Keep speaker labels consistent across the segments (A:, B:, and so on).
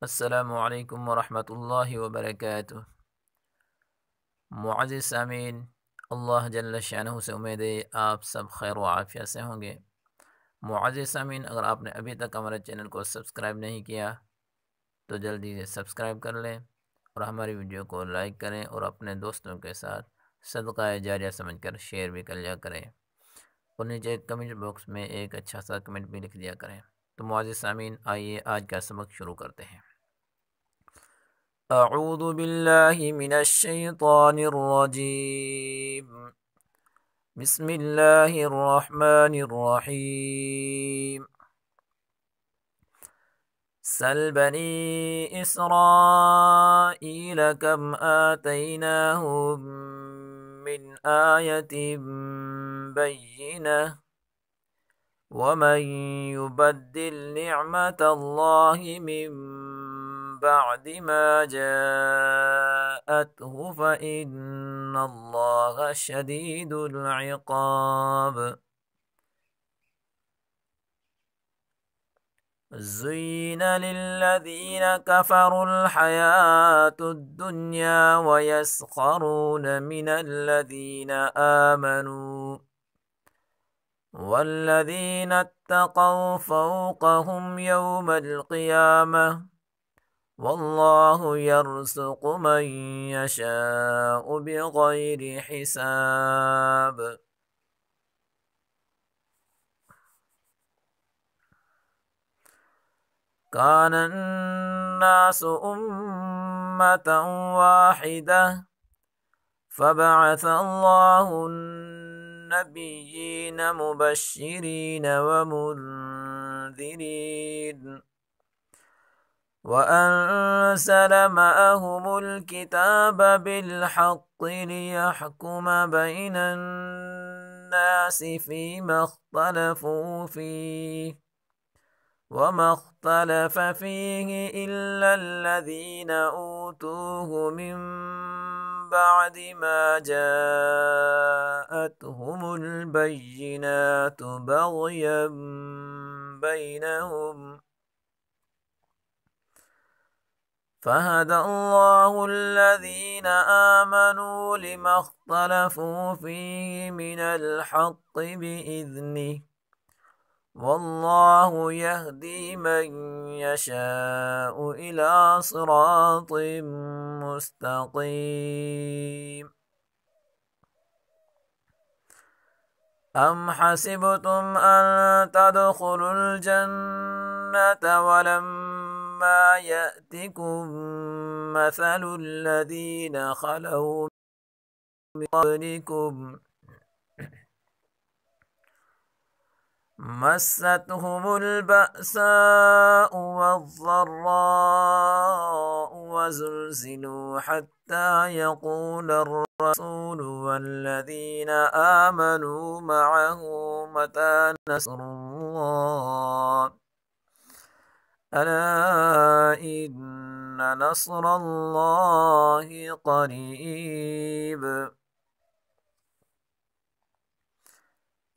A: अस्सलामु अलैकुम वरहमतुल्लाहि वबरकातुह। मुअज़्ज़िज़ सामीन, अल्लाह जल्ल शानहू से उम्मीद है आप सब खैर व आफियत से होंगे। मुअज़्ज़िज़ सामीन, अगर आपने अभी तक हमारे चैनल को सब्सक्राइब नहीं किया तो जल्दी से सब्सक्राइब कर लें और हमारी वीडियो को लाइक करें और अपने दोस्तों के साथ सदका जारिया समझकर शेयर भी कर लिया करें और नीचे कमेंट बॉक्स में एक अच्छा सा कमेंट भी लिख दिया करें। तो मुअज़्ज़िज़ सामीन, आइए आज का सबक शुरू करते हैं। अऊज़ु बिल्लाहि मिनश शैतानिर रजीम। बिस्मिल्लाहिर रहमानिर रहीम। सल बनी इसराईल कम आतैनाहुम मिन आयतिन बय्यिनह वमन युबद्दिल निअमतल्लाहि मिन बअदि मा जाअतहु फ़इन्नल्लाह शदीदुल इक़ाब। ज़ुय्यिन लिल्लज़ीन कफ़रुल हयातुद दुन्या वयस्ख़रून मिनल्लज़ीन आमनू वल्लज़ीन इत्तक़ौ फ़ौक़हुम यौमल क़ियामह वल्लाहु यर्ज़ुक़ु मन यशाअु बिग़ैरि हिसाब। कानन्नासु उम्मतन वाहिदह फ़बअसल्लाहु अन्नबिय्यीन मुबश्शिरीन व मुन्ज़िरीन वअन्ज़ल मअहुमुल किताब बिल्हक़्क़ि लियहकुम बैनन्नासि फ़ीमा इख़्तलफ़ू फ़ीहि वमा इख़्तलफ़ फ़ीहि इल्ला الذين أوتوه من بعد ما جاءتهم البينات بغيا بينهم فهدى الله الذين آمنوا لما اختلفوا فيه من الحق بإذنه والله يهدي من يشاء إلى صراط مستقيم। أم حسبتم أن تدخلوا الجنة ولما يأتكم مثل الذين خلوا من قبلكم مستهم البأساء والضراء وزلزلوا حتى يقول الرسول والذين آمنوا معه متى نصر الله ألا إن نصر الله قريب।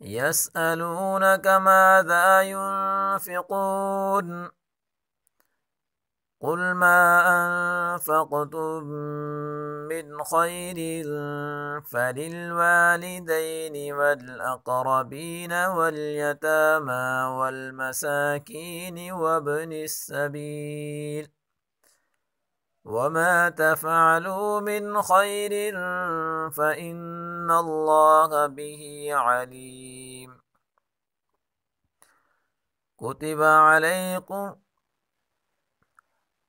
A: يسألونك ماذا ينفقون قل ما أنفقتم من خير فللوالدين والأقربين واليتامى والمساكين وابن السبيل وما تفعلوا من خير فإن الله به عليم।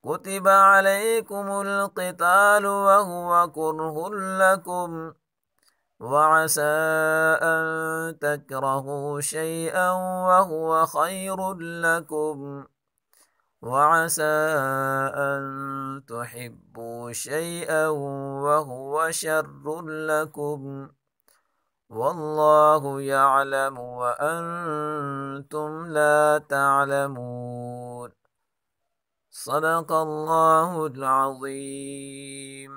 A: كتب عليكم القتال وهو كره لكم وعسى أن تكرهوا شيئا وهو خير لكم وعسى أن تحبوا شيئا وهو شر لكم والله يعلم وأنتم لا تعلمون। صدق الله العظيم।